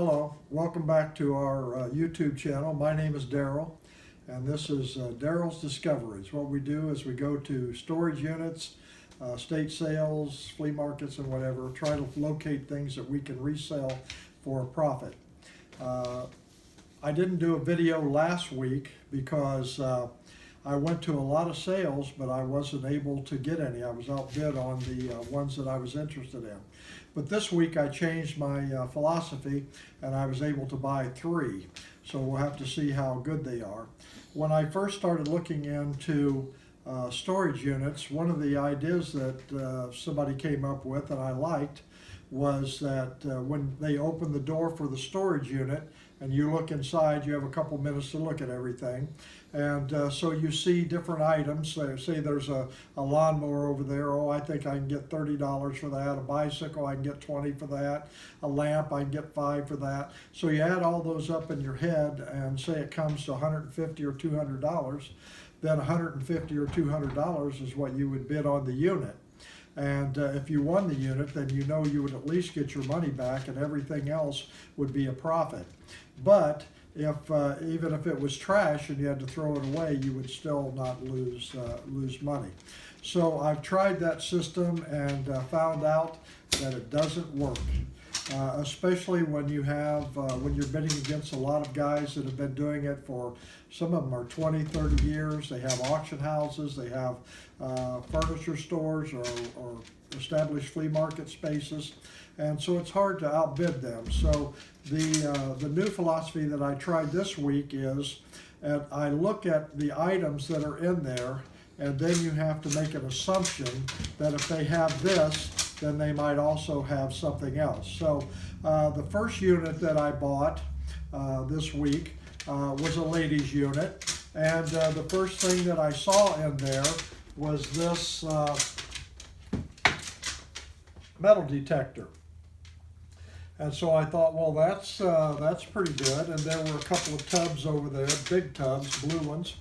Hello, welcome back to our YouTube channel. My name is Daryl, and this is Daryl's Discoveries. What we do is we go to storage units, state sales, flea markets, and whatever, try to locate things that we can resell for a profit. I didn't do a video last week because I went to a lot of sales, but I wasn't able to get any. I was outbid on the ones that I was interested in. But this week I changed my philosophy and I was able to buy 3. So we'll have to see how good they are. When I first started looking into storage units, one of the ideas that somebody came up with and I liked was that when they open the door for the storage unit and you look inside, you have a couple minutes to look at everything. And so you see different items. Say there's a lawnmower over there. Oh, I think I can get $30 for that. A bicycle, I can get 20 for that. A lamp, I can get 5 for that. So you add all those up in your head and say it comes to $150 or $200. Then $150 or $200 is what you would bid on the unit. And if you won the unit, then you know you would at least get your money back and everything else would be a profit. But if even if it was trash and you had to throw it away, you would still not lose money. So I've tried that system and found out that it doesn't work. Especially when you have when you're bidding against a lot of guys that have been doing it for, some of them are 20, 30 years. They have auction houses, they have furniture stores or established flea market spaces, and so it's hard to outbid them. So the new philosophy that I tried this week is I look at the items that are in there, and then you have to make an assumption that if they have this, then they might also have something else. So the first unit that I bought this week was a ladies unit, and the first thing that I saw in there was this metal detector. And so I thought, well, that's pretty good. And there were a couple of tubs over there, big tubs, blue ones.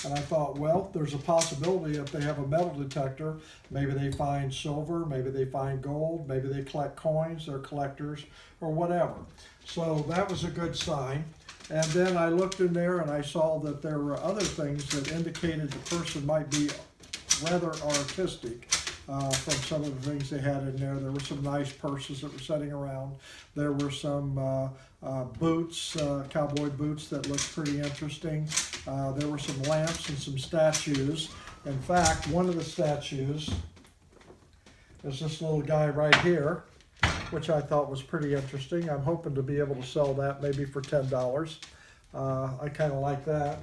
And I thought, well, there's a possibility if they have a metal detector, maybe they find silver, maybe they find gold, maybe they collect coins, they're collectors, or whatever. So that was a good sign. And then I looked in there and I saw that there were other things that indicated the person might be rather artistic. From some of the things they had in there. There were some nice purses that were sitting around. There were some boots, cowboy boots that looked pretty interesting. There were some lamps and some statues. In fact, one of the statues is this little guy right here, which I thought was pretty interesting. I'm hoping to be able to sell that maybe for $10. I kind of like that.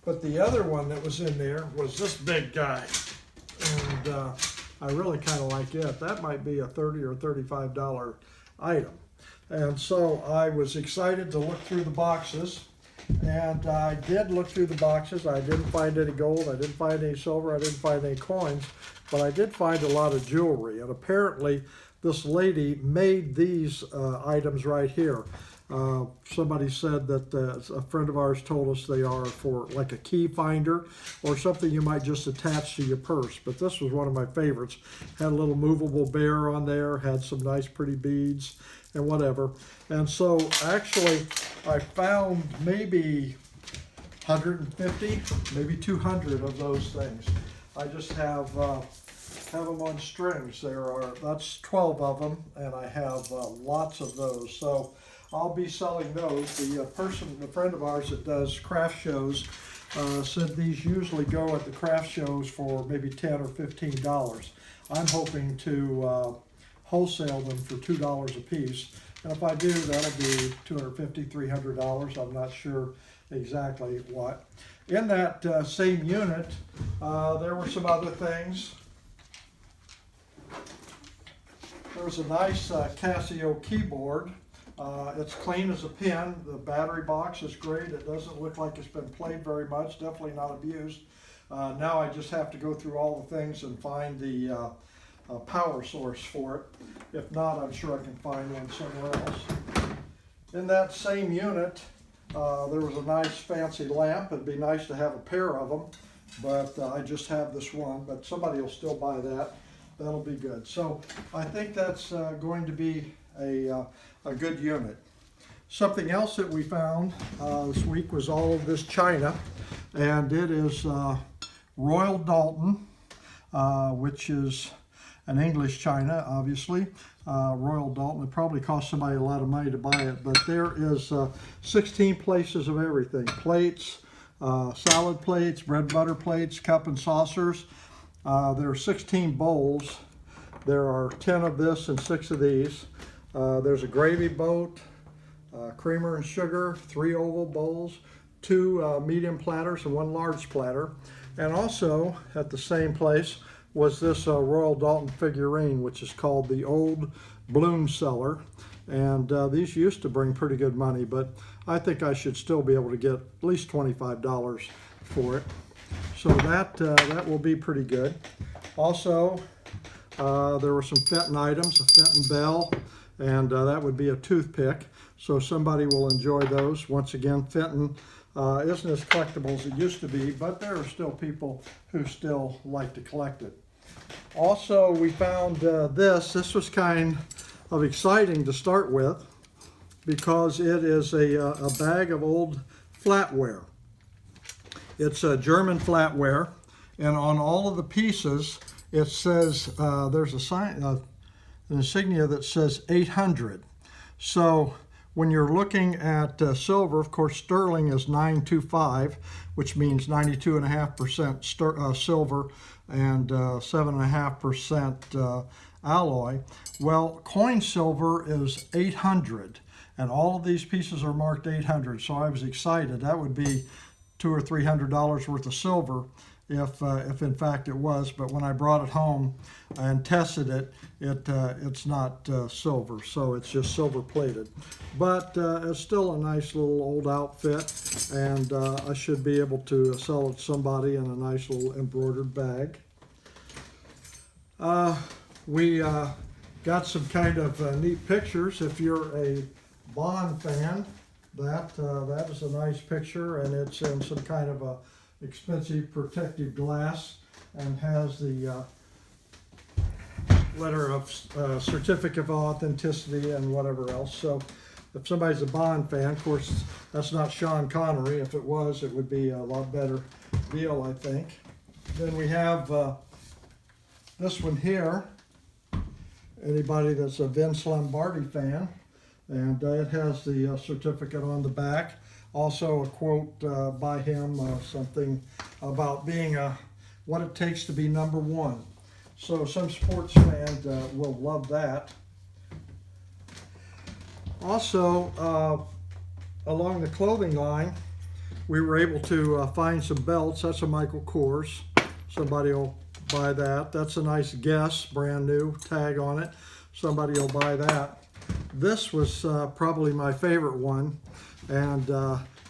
But the other one that was in there was this big guy, and I really kind of like it. That might be a $30 or $35 item. And so I was excited to look through the boxes, and I did look through the boxes. I didn't find any gold, I didn't find any silver, I didn't find any coins, but I did find a lot of jewelry. And apparently this lady made these items right here. Somebody said that a friend of ours told us they are for like a key finder or something you might just attach to your purse. But this was one of my favorites. Had a little movable bear on there, had some nice pretty beads and whatever. And so actually I found maybe 150, maybe 200 of those things. I just have them on strings. That's 12 of them, and I have lots of those. So I'll be selling those. The friend of ours that does craft shows said these usually go at the craft shows for maybe $10 or $15. I'm hoping to wholesale them for $2 a piece. And if I do, that'll be $250, $300. I'm not sure exactly what. In that same unit, there were some other things. There was a nice Casio keyboard. It's clean as a pin. The battery box is great. It doesn't look like it's been played very much. Definitely not abused. Now I just have to go through all the things and find the power source for it. If not, I'm sure I can find one somewhere else. In that same unit, there was a nice fancy lamp. It'd be nice to have a pair of them, but I just have this one. But somebody will still buy that. That'll be good. So I think that's going to be a good unit. Something else that we found this week was all of this china, and it is Royal Doulton, which is an English china, obviously. Royal Doulton, it probably cost somebody a lot of money to buy it, but there is 16 places of everything. Plates, salad plates, bread and butter plates, cup and saucers. There are 16 bowls. There are 10 of this and 6 of these. There's a gravy boat, creamer and sugar, 3 oval bowls, 2 medium platters and 1 large platter. And also at the same place was this Royal Doulton figurine, which is called the Old Bloom Cellar. And these used to bring pretty good money, but I think I should still be able to get at least $25 for it. So that will be pretty good. Also, there were some Fenton items, a Fenton bell, and that would be a toothpick. So somebody will enjoy those. Once again, Fenton isn't as collectible as it used to be, but there are still people who still like to collect it. Also, we found this. This was kind of exciting to start with because it is a bag of old flatware. It's a German flatware, and on all of the pieces, it says there's a sign, an insignia that says 800. So when you're looking at silver, of course, sterling is 925, which means 92.5% silver and 7.5% alloy. Well, coin silver is 800, and all of these pieces are marked 800. So I was excited. That would be $200 or $300 worth of silver if in fact it was. But when I brought it home and tested it, it's not silver, so it's just silver plated. But it's still a nice little old outfit, and I should be able to sell it to somebody in a nice little embroidered bag. We got some kind of neat pictures. If you're a Bond fan, that is a nice picture, and it's in some kind of a expensive protective glass and has the letter of certificate of authenticity and whatever else. So if somebody's a Bond fan, of course, that's not Sean Connery. If it was, it would be a lot better deal, I think. Then we have this one here. Anybody that's a Vince Lombardi fan, and it has the certificate on the back. Also a quote by him, something about being what it takes to be #1. So some sports fans will love that. Also, along the clothing line, we were able to find some belts. That's a Michael Kors. Somebody will buy that. That's a nice Guess, brand new, tag on it. Somebody will buy that. This was probably my favorite one, and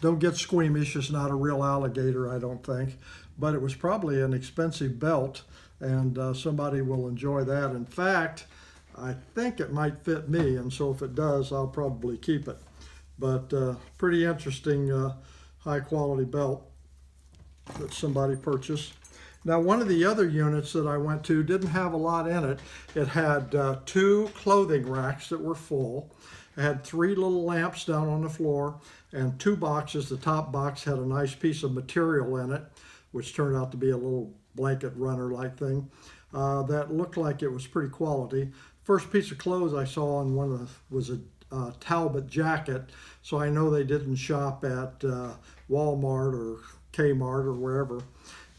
don't get squeamish, it's not a real alligator, I don't think, but it was probably an expensive belt, and somebody will enjoy that. In fact, I think it might fit me, and so if it does, I'll probably keep it. But pretty interesting high quality belt that somebody purchased. Now, one of the other units that I went to didn't have a lot in it. It had 2 clothing racks that were full. It had 3 little lamps down on the floor and 2 boxes. The top box had a nice piece of material in it, which turned out to be a little blanket runner-like thing that looked like it was pretty quality. First piece of clothes I saw on one of was a Talbot jacket, so I know they didn't shop at Walmart or Kmart or wherever.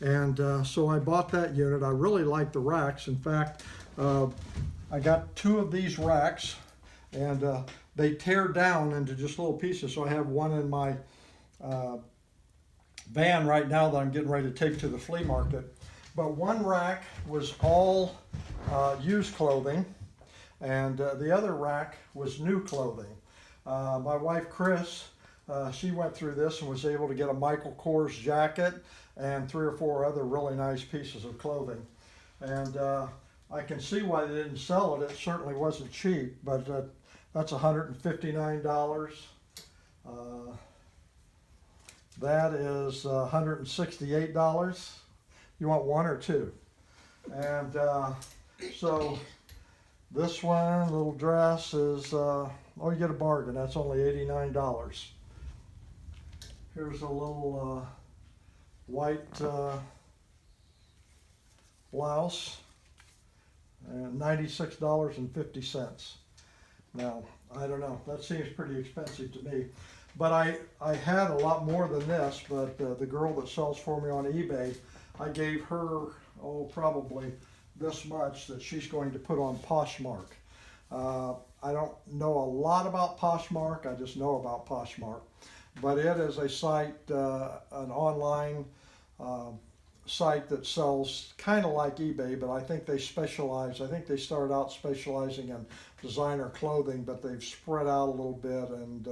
And so I bought that unit. I really like the racks. In fact, I got 2 of these racks, and they tear down into just little pieces. So I have one in my van right now that I'm getting ready to take to the flea market. But one rack was all used clothing, and the other rack was new clothing. My wife, Chris, she went through this and was able to get a Michael Kors jacket and 3 or 4 other really nice pieces of clothing. And I can see why they didn't sell it. It certainly wasn't cheap, but that's $159. That is $168. You want 1 or 2? And so This one, little dress, is, oh, you get a bargain. That's only $89. Here's a little white blouse, and $96.50. Now, I don't know, that seems pretty expensive to me. But I had a lot more than this, but the girl that sells for me on eBay, I gave her, oh, probably this much that she's going to put on Poshmark. I don't know a lot about Poshmark, I just know about Poshmark. But it is a site, an online site that sells kind of like eBay, but I think they specialize. I think they started out specializing in designer clothing, but they've spread out a little bit and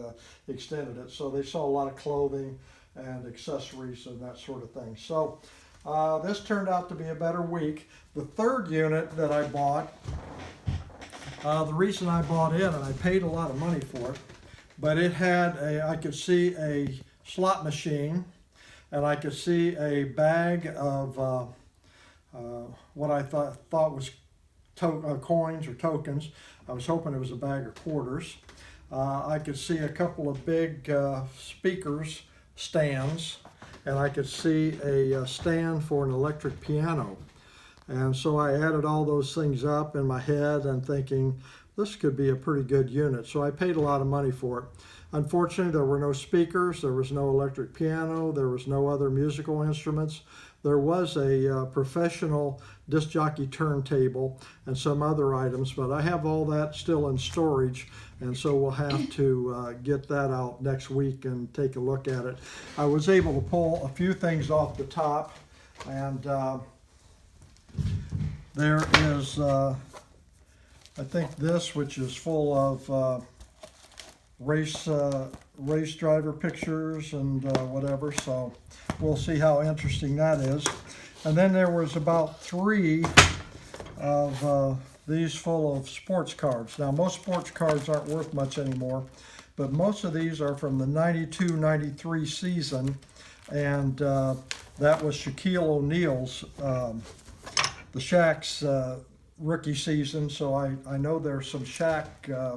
extended it. So they sell a lot of clothing and accessories and that sort of thing. So this turned out to be a better week. The third unit that I bought, the reason I bought it, and I paid a lot of money for it, but it had I could see a slot machine, and I could see a bag of what I thought was coins or tokens. I was hoping it was a bag of quarters. I could see a couple of big speakers stands, and I could see a stand for an electric piano. And so I added all those things up in my head and thinking, this could be a pretty good unit. So I paid a lot of money for it. Unfortunately, there were no speakers, there was no electric piano, there was no other musical instruments. There was a professional disc jockey turntable and some other items, but I have all that still in storage, and so we'll have to get that out next week and take a look at it. I was able to pull a few things off the top, and there is, I think this, which is full of race driver pictures and whatever, so we'll see how interesting that is. And then there was about 3 of these full of sports cards. Now, most sports cards aren't worth much anymore, but most of these are from the 92-93 season, and that was Shaquille O'Neal's, the Shaq's rookie season, so I know there's some Shaq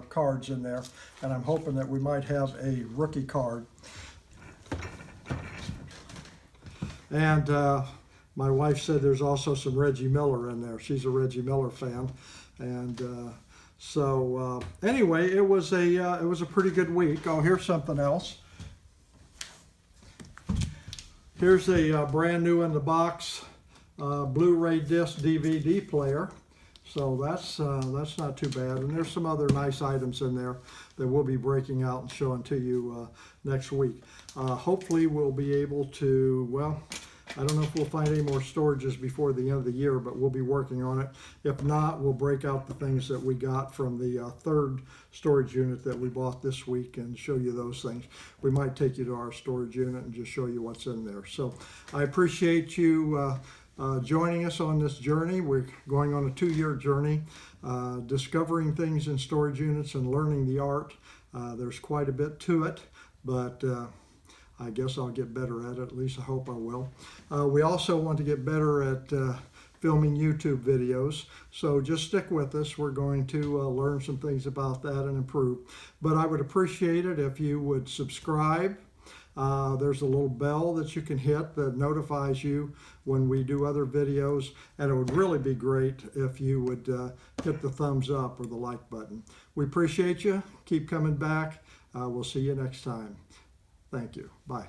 cards in there, and I'm hoping that we might have a rookie card. And my wife said there's also some Reggie Miller in there. She's a Reggie Miller fan, and so anyway, it was a pretty good week. Oh, here's something else. Here's a brand new in the box Blu-ray disc DVD player. So that's not too bad. And there's some other nice items in there that we'll be breaking out and showing to you next week. Hopefully we'll be able to, well, I don't know if we'll find any more storages before the end of the year, but we'll be working on it. If not, we'll break out the things that we got from the third storage unit that we bought this week and show you those things. We might take you to our storage unit and just show you what's in there. So I appreciate you joining us on this journey. We're going on a 2-year journey, discovering things in storage units and learning the art. There's quite a bit to it, but I guess I'll get better at it. At least I hope I will. We also want to get better at filming YouTube videos, so just stick with us. We're going to learn some things about that and improve. But I would appreciate it if you would subscribe. There's a little bell that you can hit that notifies you when we do other videos, and it would really be great if you would hit the thumbs up or the like button. We appreciate you. Keep coming back. We'll see you next time. Thank you. Bye.